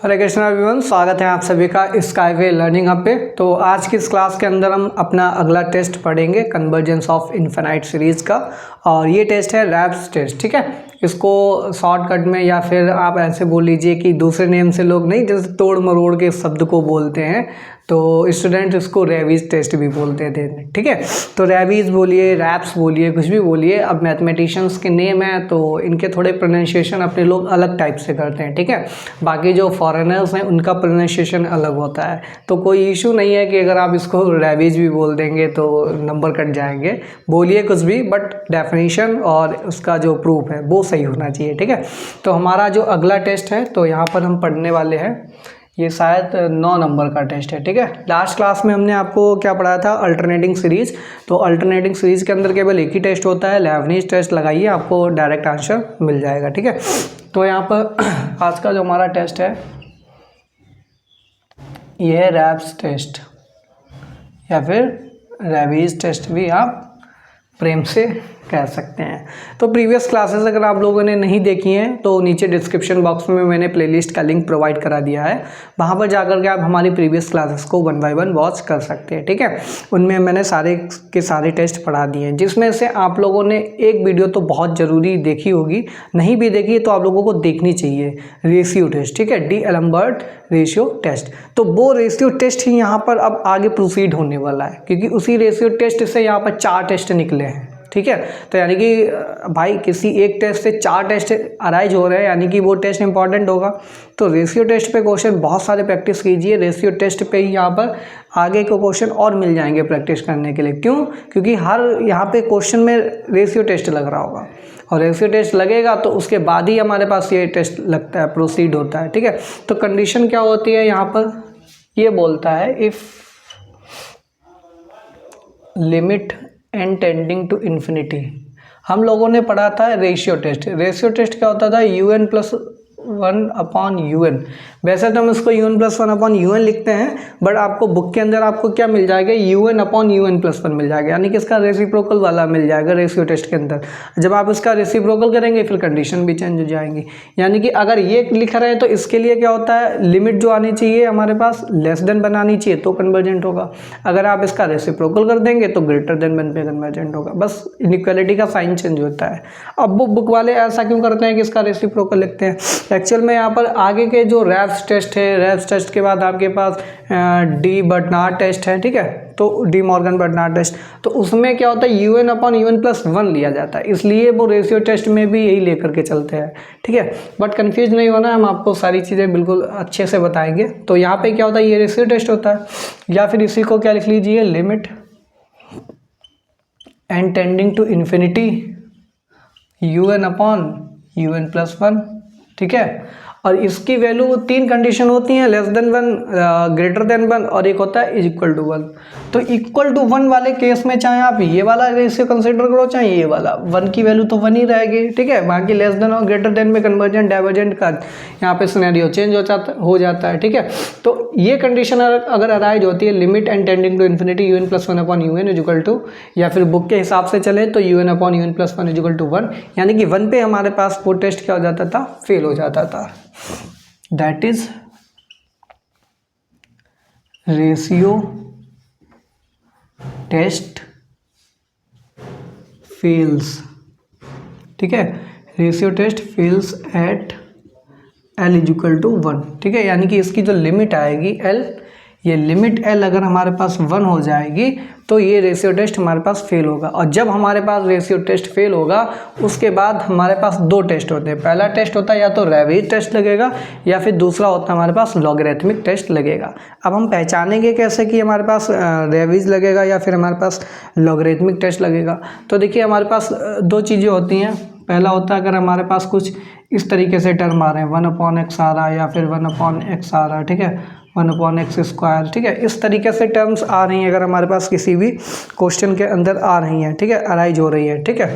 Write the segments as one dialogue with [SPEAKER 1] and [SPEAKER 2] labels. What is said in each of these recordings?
[SPEAKER 1] हरे Krishna everyone, स्वागत है आप सभी का स्काईवे लर्निंग हब पे। तो आज की इस क्लास के अंदर हम अपना अगला टेस्ट पढ़ेंगे कन्वर्जेंस ऑफ इनफिनाइट सीरीज़ का, और ये टेस्ट है रैप्स टेस्ट। ठीक है, इसको शॉर्टकट में या फिर आप ऐसे बोल लीजिए कि दूसरे नेम से लोग नहीं, जैसे तोड़ मरोड़ के शब्द को बोलते हैं तो स्टूडेंट इसको रैबीज टेस्ट भी बोलते थे। ठीक है, तो रैबीज बोलिए, रैप्स बोलिए, कुछ भी बोलिए। अब मैथमेटिशियंस के नेम है तो इनके थोड़े प्रोनाउंसिएशन अपने लोग अलग टाइप से करते हैं। ठीक है, बाकी जो फॉरेनर्स हैं उनका प्रोनाउंसिएशन अलग होता है, तो कोई इशू नहीं है कि अगर आप इसको रैबीज भी बोल देंगे तो नंबर कट जाएंगे। बोलिए कुछ भी, बट डेफिनेशन और उसका जो प्रूफ है वो सही होना चाहिए। ठीक है, तो हमारा जो अगला टेस्ट है तो यहाँ पर हम पढ़ने वाले हैं, ये शायद 9 नंबर का टेस्ट है। ठीक है, लास्ट क्लास में हमने आपको क्या पढ़ाया था, अल्टरनेटिंग सीरीज। तो अल्टरनेटिंग सीरीज के अंदर केवल एक ही टेस्ट होता है, लेबनीज़ टेस्ट लगाइए, आपको डायरेक्ट आंसर मिल जाएगा। ठीक है, तो यहाँ पर आज का जो हमारा टेस्ट है ये है रैप्स टेस्ट या फिर रैबीज टेस्ट भी आप प्रेम से कह सकते हैं। तो प्रीवियस क्लासेस अगर आप लोगों ने नहीं देखी हैं तो नीचे डिस्क्रिप्शन बॉक्स में मैंने प्लेलिस्ट का लिंक प्रोवाइड करा दिया है, वहाँ पर जाकर के आप हमारी प्रीवियस क्लासेस को 1 बाय 1 वॉच कर सकते हैं। ठीक है, उनमें मैंने सारे के सारे टेस्ट पढ़ा दिए हैं, जिसमें से आप लोगों ने एक वीडियो तो बहुत ज़रूरी देखी होगी, नहीं भी देखी तो आप लोगों को देखनी चाहिए, रेशियो टेस्ट। ठीक है, डी-एलम्बर्ट रेशियो टेस्ट। तो वो रेशियो टेस्ट ही यहाँ पर अब आगे प्रोसीड होने वाला है, क्योंकि उसी रेशियो टेस्ट से यहाँ पर 4 टेस्ट निकले हैं। ठीक है, तो यानी कि भाई किसी एक टेस्ट से 4 टेस्ट अराइज हो रहे हैं, यानी कि वो टेस्ट इंपॉर्टेंट होगा। तो रेशियो टेस्ट पे क्वेश्चन बहुत सारे प्रैक्टिस कीजिए, रेशियो टेस्ट पे ही यहाँ पर आगे के क्वेश्चन और मिल जाएंगे प्रैक्टिस करने के लिए। क्यों? क्योंकि हर यहाँ पे क्वेश्चन में रेशियो टेस्ट लग रहा होगा, और रेशियो टेस्ट लगेगा तो उसके बाद ही हमारे पास ये टेस्ट लगता है, प्रोसीड होता है। ठीक है, तो कंडीशन क्या होती है यहाँ पर, ये बोलता है if limit n tending to infinity. हम लोगों ने पढ़ा था रेशियो टेस्ट। रेशियो टेस्ट क्या होता था, UN+1/UN। वैसे तो हम इसको UN+1/UN लिखते हैं, बट आपको बुक के अंदर आपको क्या मिल जाएगा, UN/UN+1 मिल जाएगा, यानी कि इसका रेसिप्रोकल वाला मिल जाएगा रेशियो टेस्ट के अंदर। जब आप इसका रेसिप्रोकल करेंगे फिर कंडीशन भी चेंज हो जाएंगी, यानी कि अगर ये लिख रहे हैं तो इसके लिए क्या होता है, लिमिट जो आनी चाहिए हमारे पास लेस देन बनानी चाहिए तो कन्वर्जेंट होगा। अगर आप इसका रेसिप्रोकल कर देंगे तो ग्रेटर देन बन पे कन्वर्जेंट होगा, बस इनइक्वालिटी का साइन चेंज होता है। अब वो बुक वाले ऐसा क्यों करते हैं कि इसका रेसिप्रोकल लिखते हैं। एक्चुअल में यहाँ पर आगे के जो रैप्स टेस्ट है, रैप्स टेस्ट के बाद आपके पास डी बर्नार्ड टेस्ट है। ठीक है, तो डी मॉर्गन बर्नार्ड टेस्ट, तो उसमें क्या होता है UN/UN+1 लिया जाता है, इसलिए वो रेशियो टेस्ट में भी यही लेकर के चलते हैं। ठीक है, बट कंफ्यूज नहीं होना, हम आपको सारी चीज़ें बिल्कुल अच्छे से बताएंगे। तो यहाँ पे क्या होता है, ये रेशियो टेस्ट होता है, या फिर इसी को क्या लिख लीजिए, limit n tending to infinity UN/UN+1। ठीक है, और इसकी वैल्यू 3 कंडीशन होती हैं, लेस देन 1, ग्रेटर देन 1, और एक होता है इक्वल टू 1। तो इक्वल टू 1 वाले केस में चाहे आप ये वाला रेशियो कंसिडर करो चाहे ये वाला, 1 की वैल्यू तो 1 ही रहेगी। ठीक है, बाकी लेस देन और ग्रेटर देन में कन्वर्जेंट डाइवर्जेंट का यहाँ पे सिनेरियो चेंज हो जाता है। ठीक है, तो ये कंडीशन अगर अराइज होती है, limit n tending to infinity UN+1/UN, या फिर बुक के हिसाब से चले तो UN/UN+1 यानी कि 1 पे हमारे पास वो टेस्ट क्या हो जाता था, फेल हो जाता था। That is ratio test fails. ठीक है, ratio test fails eight L=1। ठीक है, यानी कि इसकी जो लिमिट आएगी L, ये लिमिट L अगर हमारे पास 1 हो जाएगी तो ये रेशियो टेस्ट हमारे पास फेल होगा। और जब हमारे पास रेशियो टेस्ट फेल होगा उसके बाद हमारे पास 2 टेस्ट होते हैं। पहला टेस्ट होता है या तो रैबीज टेस्ट लगेगा, या फिर दूसरा होता है हमारे पास लॉगरिथमिक टेस्ट लगेगा। अब हम पहचानेंगे कैसे कि हमारे पास रैबीज लगेगा या फिर हमारे पास लॉगरिथमिक टेस्ट लगेगा। तो देखिए हमारे पास 2 चीज़ें होती हैं। पहला होता है अगर हमारे पास कुछ इस तरीके से टर्म आ रहे हैं, 1/x आ रहा है या फिर 1/x आ रहा है। ठीक है, 1/x²। ठीक है, इस तरीके से टर्म्स आ रही हैं अगर हमारे पास किसी भी क्वेश्चन के अंदर आ रही हैं। ठीक है, अराइज हो रही है। ठीक है,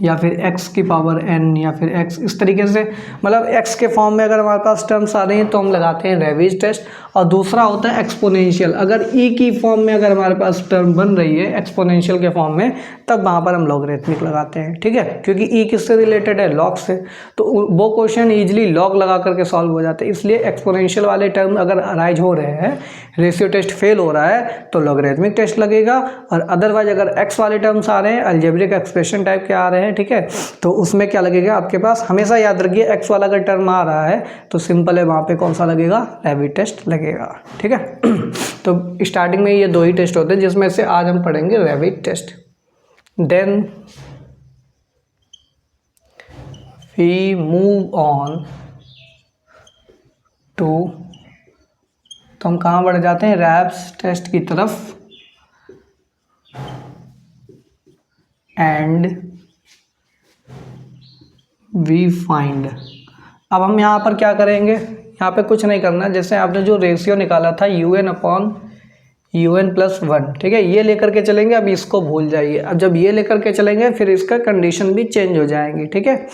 [SPEAKER 1] या फिर x की पावर n या फिर x, इस तरीके से मतलब x के फॉर्म में अगर हमारे पास टर्म्स आ रही हैं तो हम लगाते हैं रेविज टेस्ट। और दूसरा होता है एक्सपोनेंशियल, अगर e की फॉर्म में अगर हमारे पास टर्म बन रही है एक्सपोनेंशियल के फॉर्म में, तब वहाँ पर हम लॉगरिथमिक लगाते हैं, ठीक है, क्योंकि e किससे रिलेटेड है, लॉग से, तो वो क्वेश्चन ईजिली लॉग लगा करके सॉल्व हो जाते हैं। इसलिए एक्सपोनेंशियल वाले टर्म अगर अराइज हो रहे हैं, रेशियो टेस्ट फेल हो रहा है, तो लॉगरिथमिक टेस्ट लगेगा। और अदरवाइज अगर x वाले टर्म्स आ रहे हैं, अलजेब्रिक एक्सप्रेशन टाइप के आ रहे हैं, ठीक है, तो उसमें क्या लगेगा आपके पास, हमेशा याद रखिए x वाला अगर टर्म आ रहा है तो सिंपल है, वहाँ पे कौन सा लगेगा, रेविज टेस्ट लगेगा, ठीक है। तो स्टार्टिंग में ये दो ही टेस्ट होते हैं जिसमें से आज हम पढ़ेंगे Raabe's test. Then we move on to, तो हम कहाँ बढ़ जाते हैं, रैप्स टेस्ट की तरफ। एंड वी फाइंड, अब हम यहाँ पर क्या करेंगे, यहाँ पे कुछ नहीं करना, जैसे आपने जो रेशियो निकाला था UN/UN+1, ठीक है, ये लेकर के चलेंगे। अब इसको भूल जाइए, अब जब ये लेकर के चलेंगे फिर इसका कंडीशन भी चेंज हो जाएंगी, ठीक है,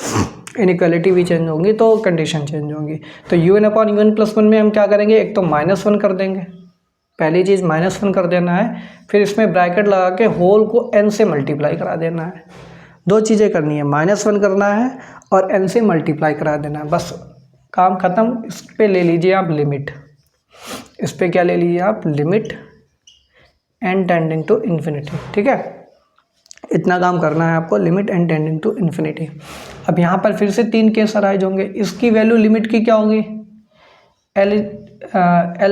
[SPEAKER 1] इनइक्वालिटी भी चेंज होंगी तो कंडीशन चेंज होंगी। तो UN/UN+1 में हम क्या करेंगे, एक तो -1 कर देंगे, पहली चीज़ -1 कर देना है, फिर इसमें ब्रैकेट लगा के होल को n से मल्टीप्लाई करा देना है। दो चीज़ें करनी है, -1 करना है और n से मल्टीप्लाई करा देना है, बस काम ख़त्म। इस पे ले लीजिए आप लिमिट, इस पे क्या ले लीजिए आप, limit n tending to infinity, ठीक है, इतना काम करना है आपको, limit n tending to infinity. अब यहाँ पर फिर से 3 केस अराइज होंगे। इसकी वैल्यू लिमिट की क्या होगी, L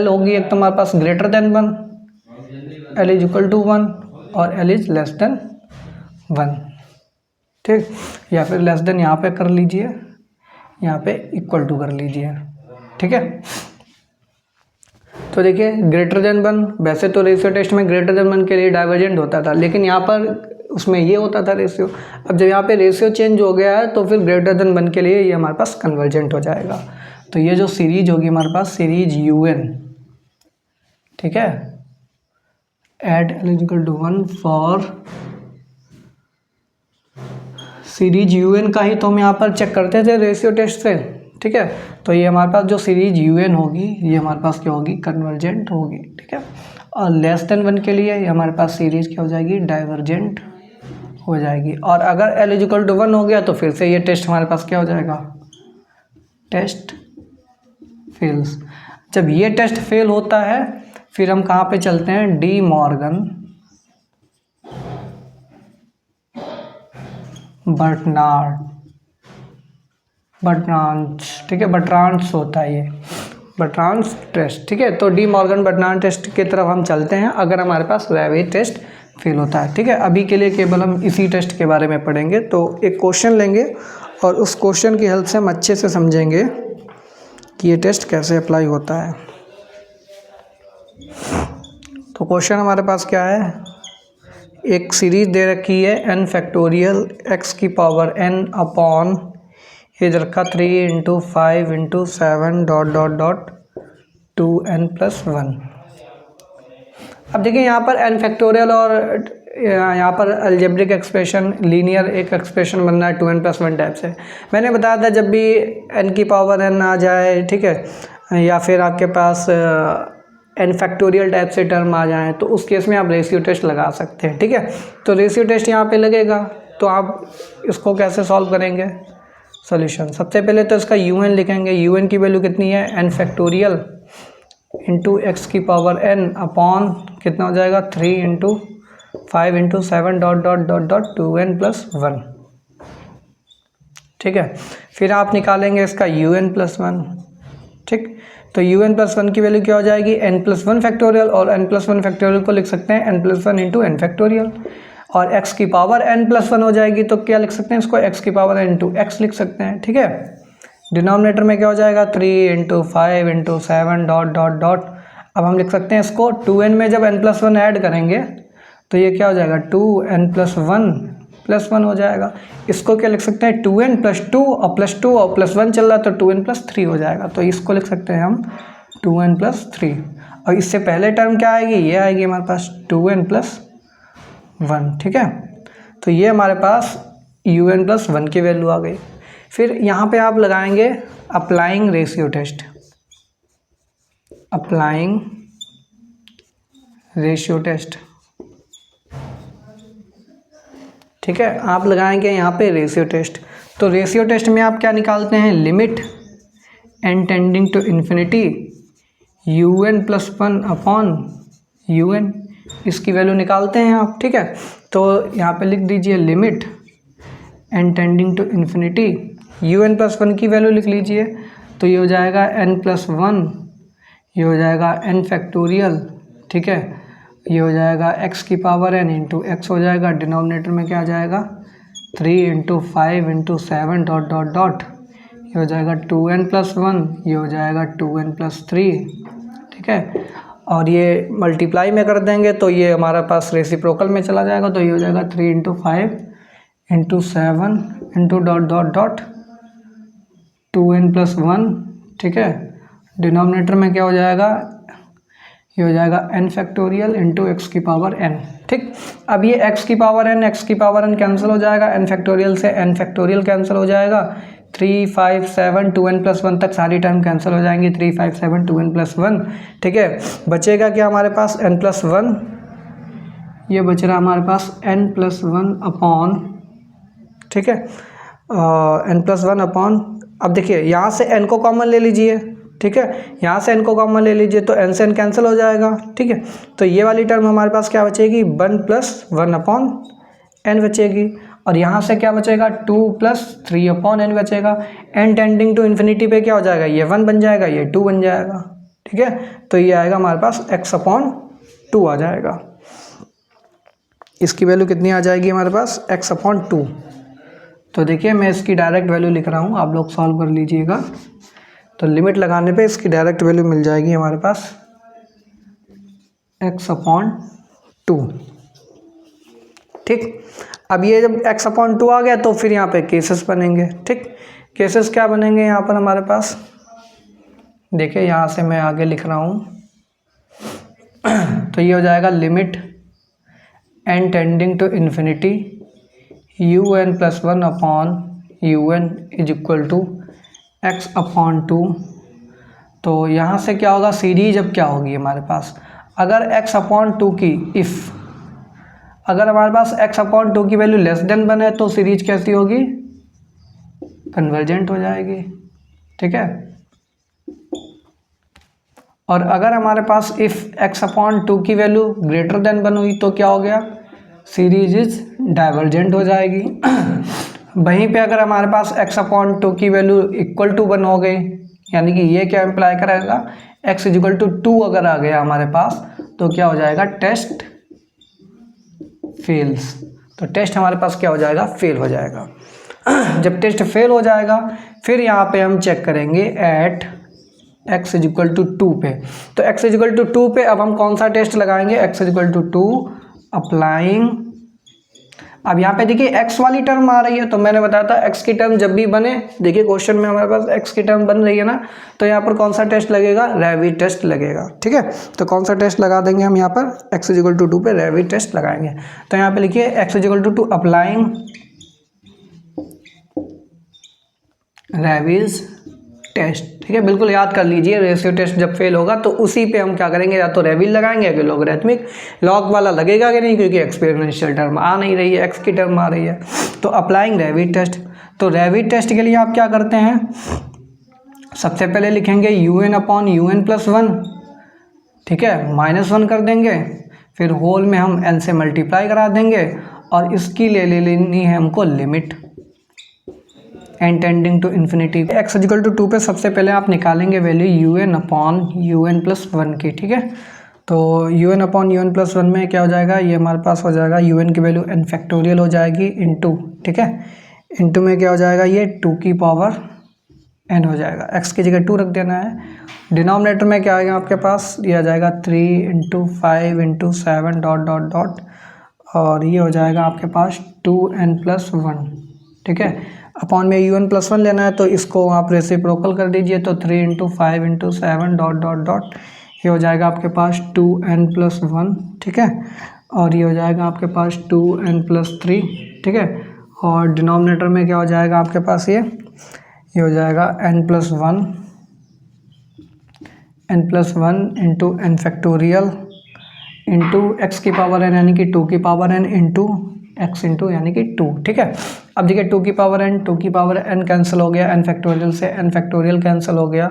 [SPEAKER 1] होगी, एक तो हमारे पास greater than 1, L is equal to 1 और L इज लेस देन 1, ठीक, या फिर लेस देन यहाँ पे कर लीजिए, यहाँ पे इक्वल टू कर लीजिए, ठीक है। तो देखिए ग्रेटर देन 1, वैसे तो रेशियो टेस्ट में ग्रेटर देन 1 के लिए डाइवर्जेंट होता था, लेकिन यहाँ पर उसमें ये होता था रेशियो। अब जब यहाँ पे रेशियो चेंज हो गया है तो फिर ग्रेटर देन 1 के लिए ये हमारे पास कन्वर्जेंट हो जाएगा। तो ये जो सीरीज होगी हमारे पास, सीरीज UN, ठीक है, at L equal to 1 for series UN का ही तो हम यहाँ पर चेक करते थे रेशियो टेस्ट से, ठीक है। तो ये हमारे पास जो सीरीज UN होगी ये हमारे पास क्या होगी, कन्वर्जेंट होगी, ठीक है। और लेस देन 1 के लिए ये हमारे पास सीरीज क्या हो जाएगी, डाइवर्जेंट हो जाएगी। और अगर L इक्वल टू 1 हो गया तो फिर से ये टेस्ट हमारे पास क्या हो जाएगा, टेस्ट फेल्स। जब ये टेस्ट फेल होता है फिर हम कहाँ पे चलते हैं, डी मॉर्गन बर्ट्रांस, ठीक है, बर्ट्रांस होता है ये, बर्ट्रांस टेस्ट, ठीक है। तो डी मॉर्गन बर्ट्रांस टेस्ट की तरफ हम चलते हैं अगर हमारे पास रेविज टेस्ट फेल होता है, ठीक है। अभी के लिए केवल हम इसी टेस्ट के बारे में पढ़ेंगे। तो एक क्वेश्चन लेंगे और उस क्वेश्चन की हेल्प से हम अच्छे से समझेंगे कि ये टेस्ट कैसे अप्लाई होता है। तो क्वेश्चन हमारे पास क्या है, एक सीरीज दे रखी है n फैक्टोरियल x की पावर n अपॉन, ये रखा 3 × 5 × 7 ... 2n+1। अब देखिए यहाँ पर n फैक्टोरियल और यहाँ पर अलजेब्रिक एक्सप्रेशन, लीनियर एक एक्सप्रेशन बनना है 2n+1 टाइप से। मैंने बताया था जब भी n की पावर n आ जाए, ठीक है, या फिर आपके पास n फैक्टोरियल टाइप से टर्म आ जाए तो उस केस में आप रेशियो टेस्ट लगा सकते हैं, ठीक है। तो रेशियो टेस्ट यहाँ पे लगेगा, तो आप इसको कैसे सॉल्व करेंगे, सॉल्यूशन सबसे पहले तो इसका UN लिखेंगे। UN की वैल्यू कितनी है, n फैक्टोरियल इंटू x की पावर n अपॉन कितना हो जाएगा, 3 × 5 × 7 ... 2n+1, ठीक है। फिर आप निकालेंगे इसका UN+1, ठीक। तो UN+1 की वैल्यू क्या हो जाएगी, n+1 फैक्टोरियल, और n+1 फैक्टोरियल को लिख सकते हैं n+1 × n फैक्टोरियल, और x की पावर n+1 हो जाएगी तो क्या लिख सकते हैं इसको, x की पावर n × x लिख सकते हैं, ठीक है। डिनोमिनेटर में क्या हो जाएगा, 3 × 5 × 7 ... अब हम लिख सकते हैं इसको 2n में जब n+1 ऐड करेंगे तो ये क्या हो जाएगा, 2n+1 हो जाएगा। इसको क्या लिख सकते हैं, 2n + 2 और +2 और +1 चल रहा है तो 2n+3 हो जाएगा। तो इसको लिख सकते हैं हम 2n+3, और इससे पहले टर्म क्या आएगी, ये आएगी हमारे पास 2n+1, ठीक है। तो ये हमारे पास यू एन प्लस वन की वैल्यू आ गई। फिर यहाँ पे आप लगाएंगे applying ratio test, applying ratio test, ठीक है। आप लगाएंगे यहाँ पे रेशियो टेस्ट। तो रेशियो टेस्ट में आप क्या निकालते हैं, limit n tending to infinity u n plus one upon u n, इसकी वैल्यू निकालते हैं आप, ठीक है। तो यहाँ पे लिख दीजिए limit n tending to infinity u n plus one की वैल्यू लिख लीजिए। तो ये हो जाएगा एन प्लस वन, ये हो जाएगा एन फैक्टोरियल, ठीक है। ये हो जाएगा एक्स की पावर एन इंटू एक्स हो जाएगा, डिनोमिनेटर में क्या आ जाएगा 3 into 5 into 7 dot dot dot, ये हो जाएगा 2n प्लस वन, ये हो जाएगा 2n प्लस 3, ठीक है। और ये मल्टीप्लाई में कर देंगे तो ये हमारा पास रेसिप्रोकल में चला जाएगा। तो ये हो जाएगा 3 into 5 into 7 into dot dot dot 2n plus one, ठीक है। डिनोमिनेटर में क्या हो जाएगा, ये हो जाएगा n फैक्टोरियल इंटू एक्स की पावर n, ठीक। अब ये x की पावर n कैंसिल हो जाएगा, n फैक्टोरियल से n फैक्टोरियल कैंसिल हो जाएगा, 3 5 7 2n प्लस वन तक सारी टर्म कैंसिल हो जाएंगी, 3 5 7 2n प्लस वन, ठीक है। बचेगा क्या हमारे पास n प्लस वन, ये बच रहा हमारे पास n प्लस वन अपॉन, ठीक है, n प्लस वन अपॉन। अब देखिए यहाँ से n को कॉमन ले लीजिए, ठीक है, यहाँ से n को कॉमन ले लीजिए तो n से n कैंसिल हो जाएगा, ठीक है। तो ये वाली टर्म हमारे पास क्या बचेगी 1 प्लस वन अपॉन n बचेगी, और यहाँ से क्या बचेगा 2 प्लस 3 अपॉन n बचेगा। n टेंडिंग टू इन्फिनिटी पे क्या हो जाएगा, ये 1 बन जाएगा, ये 2 बन जाएगा, ठीक है। तो ये आएगा हमारे पास x अपॉन 2 आ जाएगा। इसकी वैल्यू कितनी आ जाएगी हमारे पास x अपॉन 2। तो देखिए मैं इसकी डायरेक्ट वैल्यू लिख रहा हूँ, आप लोग सॉल्व कर लीजिएगा। तो लिमिट लगाने पे इसकी डायरेक्ट वैल्यू मिल जाएगी हमारे पास x अपॉन 2, ठीक। अब ये जब x अपॉन 2 आ गया तो फिर यहाँ पे केसेस बनेंगे, ठीक। केसेस क्या बनेंगे यहाँ पर हमारे पास, देखिए यहाँ से मैं आगे लिख रहा हूँ। तो ये हो जाएगा limit n tending to infinity u n plus one upon u n is equal to x upon 2। तो यहाँ से क्या होगा, सीरीज अब क्या होगी हमारे पास, अगर x अपॉन 2 की अगर हमारे पास x अपॉन 2 की वैल्यू लेस देन बने तो सीरीज कैसी होगी, कन्वर्जेंट हो जाएगी, ठीक है। और अगर हमारे पास इफ़ x अपॉन 2 की वैल्यू ग्रेटर देन वन हुई तो क्या हो गया, सीरीज इज डाइवर्जेंट हो जाएगी। वहीं पे अगर हमारे पास x अपॉन 2 की वैल्यू इक्वल टू 1 हो गई, यानी कि ये क्या इम्प्लाई करेगा, x इज इक्वल टू 2 अगर आ गया हमारे पास तो क्या हो जाएगा, टेस्ट फेल्स। तो टेस्ट हमारे पास क्या हो जाएगा, फेल हो जाएगा। जब टेस्ट फेल हो जाएगा फिर यहाँ पे हम चेक करेंगे at x is equal to 2 पे। तो x इज इक्वल टू 2 पे अब हम कौन सा टेस्ट लगाएंगे, x is equal to 2 applying. अब यहाँ पे देखिए x वाली टर्म आ रही है, तो मैंने बताया था x की टर्म जब भी बने, देखिए क्वेश्चन में हमारे पास x की टर्म बन रही है ना, तो यहाँ पर कौन सा टेस्ट लगेगा, रेविड टेस्ट लगेगा, ठीक है। तो कौन सा टेस्ट लगा देंगे हम यहाँ पर, x इज इक्वल टू 2 पे रेविड टेस्ट लगाएंगे। तो यहाँ पे लिखिए x is equal to 2 applying रेविड टेस्ट, ठीक है। बिल्कुल याद कर लीजिए, रेशियो टेस्ट जब फेल होगा तो उसी पे हम क्या करेंगे, या तो रेविल लगाएंगे या लॉगरिथमिक। लॉग वाला लगेगा कि नहीं, क्योंकि एक्सपेरिमेंशियल टर्म आ नहीं रही है, x की टर्म आ रही है। तो अप्लाइंग रेविड टेस्ट, तो रेविड टेस्ट के लिए आप क्या करते हैं, सबसे पहले लिखेंगे u n upon u n plus one, ठीक है, -1 कर देंगे, फिर होल में हम n से मल्टीप्लाई करा देंगे, और इसकी ले लेनी है हमको limit n tending to infinity. x equal to 2 पे सबसे पहले आप निकालेंगे value u n upon u n plus one की, ठीक है। तो u n upon u n plus one में क्या हो जाएगा, ये हमारे पास हो जाएगा यू एन की वैल्यू n फैक्टोरियल हो जाएगी इंटू, ठीक है, इंटू में क्या हो जाएगा, ये 2 की पावर n हो जाएगा, x की जगह 2 रख देना है। डिनोमिनेटर में क्या आएगा आपके पास, ये आ जाएगा 3 into 5 into 7 dot dot dot, और ये हो जाएगा आपके पास 2n प्लस वन, ठीक है। अपॉन में यू एन प्लस वन लेना है तो इसको आप रेसिप्रोकल कर दीजिए, तो 3 into 5 into 7 dot dot dot, ये हो जाएगा आपके पास 2n प्लस वन, ठीक है, और ये हो जाएगा आपके पास 2n प्लस 3, ठीक है, और डिनोमिनेटर में क्या हो जाएगा आपके पास, ये हो जाएगा n+1 into n factorial into x की पावर n यानी कि 2 की power n into x into यानी कि 2। ठीक है, अब देखिए 2 की पावर n कैंसिल हो गया, n फैक्टोरियल से n फैक्टोरियल कैंसिल हो गया,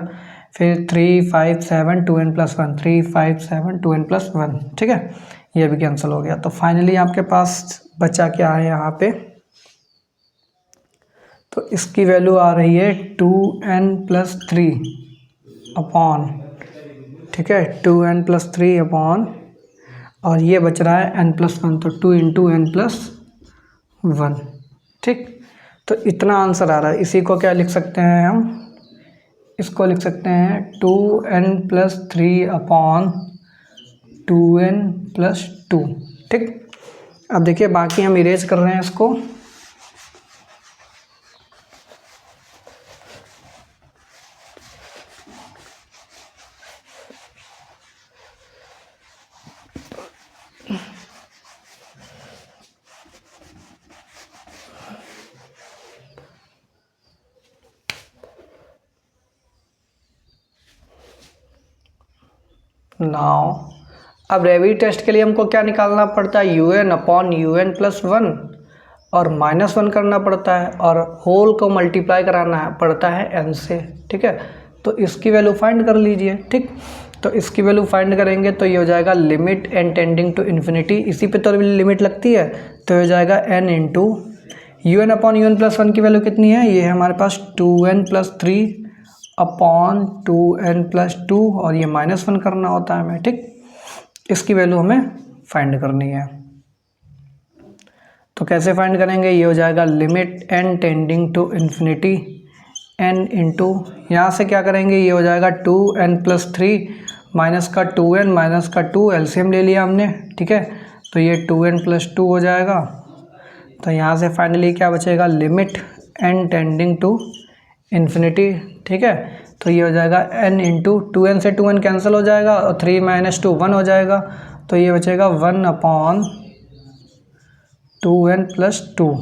[SPEAKER 1] फिर 3 5 7 2n+1 3 5 7 2n+1। ठीक है, ये भी कैंसिल हो गया। तो फाइनली आपके पास बचा क्या है यहाँ पे, तो इसकी वैल्यू आ रही है 2n+3 अपॉन, ठीक है, 2n+3 अपॉन, और ये बच रहा है n+1, तो 2 इंटू n+1। ठीक, तो इतना आंसर आ रहा है। इसी को क्या लिख सकते हैं हम, इसको लिख सकते हैं 2n+3 अपॉन 2n+2। ठीक, अब देखिए बाकी हम इरेज कर रहे हैं इसको। नाउ अब रेवी टेस्ट के लिए हमको क्या निकालना पड़ता है, un अपॉन un+1 और -1 करना पड़ता है, और होल को मल्टीप्लाई कराना पड़ता है n से। ठीक है, तो इसकी वैल्यू फाइंड कर लीजिए। ठीक, तो इसकी वैल्यू फाइंड करेंगे तो ये हो जाएगा limit n tending to infinity, इसी पे तो लिमिट लगती है, तो हो जाएगा n into un upon un+1 की वैल्यू कितनी है, ये है हमारे पास 2n+3 अपॉन 2n+2, और ये -1 करना होता है हमें। ठीक, इसकी वैल्यू हमें फाइंड करनी है, तो कैसे फाइंड करेंगे, ये हो जाएगा limit n tending to infinity n into, यहाँ से क्या करेंगे, ये हो जाएगा 2n+3 माइनस का 2n माइनस का 2, एलसीएम ले लिया हमने। ठीक है, तो ये 2n+2 हो जाएगा। तो यहाँ से फाइनली क्या बचेगा, limit n tending to infinity. ठीक है, तो ये हो जाएगा n इंटू 2n से 2n कैंसिल हो जाएगा, और 3 - 2 1 हो जाएगा, तो ये बचेगा 1 अपॉन 2n+2।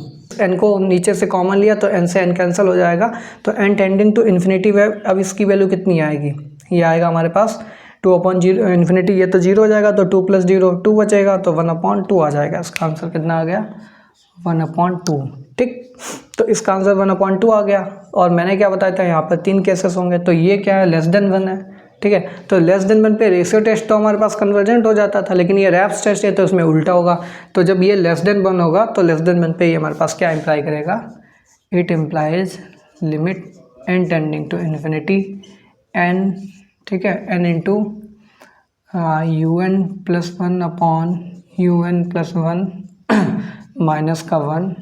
[SPEAKER 1] n को नीचे से कॉमन लिया तो n से n कैंसिल हो जाएगा, तो n टेंडिंग टू इन्फिनिटी। अब इसकी वैल्यू कितनी आएगी, ये आएगा हमारे पास 2 अपॉन 0 इन्फिनिटी, ये तो 0 हो जाएगा, तो 2 + 0 2 बचेगा, तो 1/2 आ जाएगा। इसका आंसर कितना आ गया, 1/2। ठीक, तो इसका आंसर 1/2 आ गया। और मैंने क्या बताया था, यहाँ पर 3 केसेस होंगे, तो ये क्या है, लेस देन 1 है। ठीक है, तो लेस देन 1 पे रेशियो टेस्ट तो हमारे पास कन्वर्जेंट हो जाता था, लेकिन ये रैप्स टेस्ट है तो इसमें उल्टा होगा। तो जब ये लेस देन 1 होगा तो लेस देन 1 पे ये हमारे पास क्या इंप्लाई करेगा, it implies limit n tending to infinity n, ठीक है, n into un+1 upon un+1 minus का 1,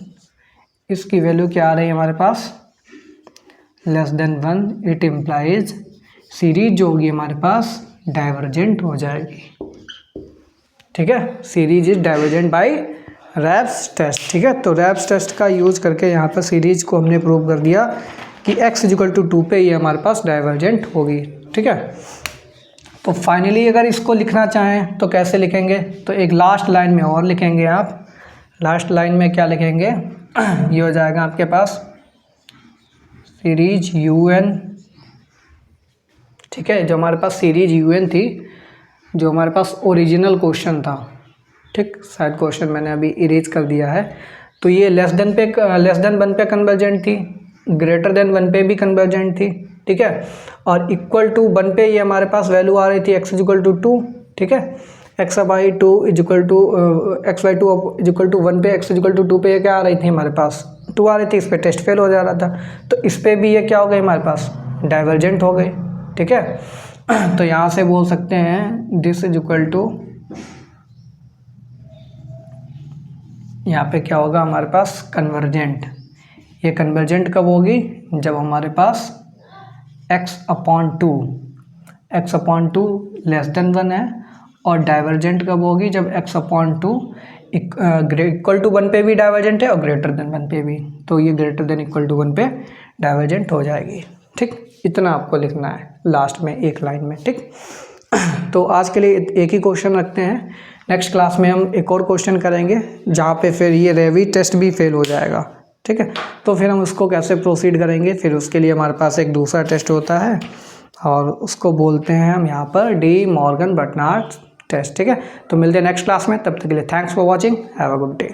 [SPEAKER 1] इसकी वैल्यू क्या आ रही है हमारे पास, less than 1। It implies series जो होगी हमारे पास डाइवर्जेंट हो जाएगी। ठीक है, series is divergent by Raabe's test. ठीक है, तो रैप्स टेस्ट का यूज करके यहाँ पर सीरीज को हमने प्रूव कर दिया कि x = 2 पे ये हमारे पास डाइवर्जेंट होगी। ठीक है, तो फाइनली अगर इसको लिखना चाहें तो कैसे लिखेंगे, तो एक लास्ट लाइन में और लिखेंगे आप। लास्ट लाइन में क्या लिखेंगे, ये हो जाएगा आपके पास सीरीज un। ठीक है, जो हमारे पास सीरीज un थी, जो हमारे पास ओरिजिनल क्वेश्चन था, ठीक, शायद क्वेश्चन मैंने अभी इरेज कर दिया है, तो ये लेस देन 1 पे कन्वर्जेंट थी, ग्रेटर देन 1 पे भी कन्वर्जेंट थी। ठीक है, और इक्वल टू 1 पे ये हमारे पास वैल्यू आ रही थी x = 2। ठीक है, x/2 = 1 पे x = 2 पे ये क्या आ रही थी हमारे पास, 2 आ रही थी, इस पर टेस्ट फेल हो जा रहा था, तो इस पर भी ये क्या हो गई हमारे पास, डाइवर्जेंट हो गई। ठीक है, तो यहाँ से बोल सकते हैं दिस = यहाँ पे क्या होगा हमारे पास, कन्वर्जेंट। ये कन्वर्जेंट कब होगी, जब हमारे पास x/2 लेस देन 1 है, और डाइवर्जेंट कब होगी, जब x/2 इक्वल टू 1 पे भी डाइवर्जेंट है और ग्रेटर देन 1 पे भी, तो ये ग्रेटर देन इक्वल टू 1 पे डाइवर्जेंट हो जाएगी। ठीक, इतना आपको लिखना है लास्ट में एक लाइन में। ठीक, तो आज के लिए एक ही क्वेश्चन रखते हैं, नेक्स्ट क्लास में हम एक और क्वेश्चन करेंगे जहाँ पे फिर ये रेवी टेस्ट भी फेल हो जाएगा। ठीक है। तो फिर हम उसको कैसे प्रोसीड करेंगे, फिर उसके लिए हमारे पास एक दूसरा टेस्ट होता है और उसको बोलते हैं हम यहाँ पर डी मॉर्गन बर्नार्ड टेस्ट, ठीक है। तो मिलते हैं नेक्स्ट क्लास में, तब तक के लिए thanks for watching, have a good day.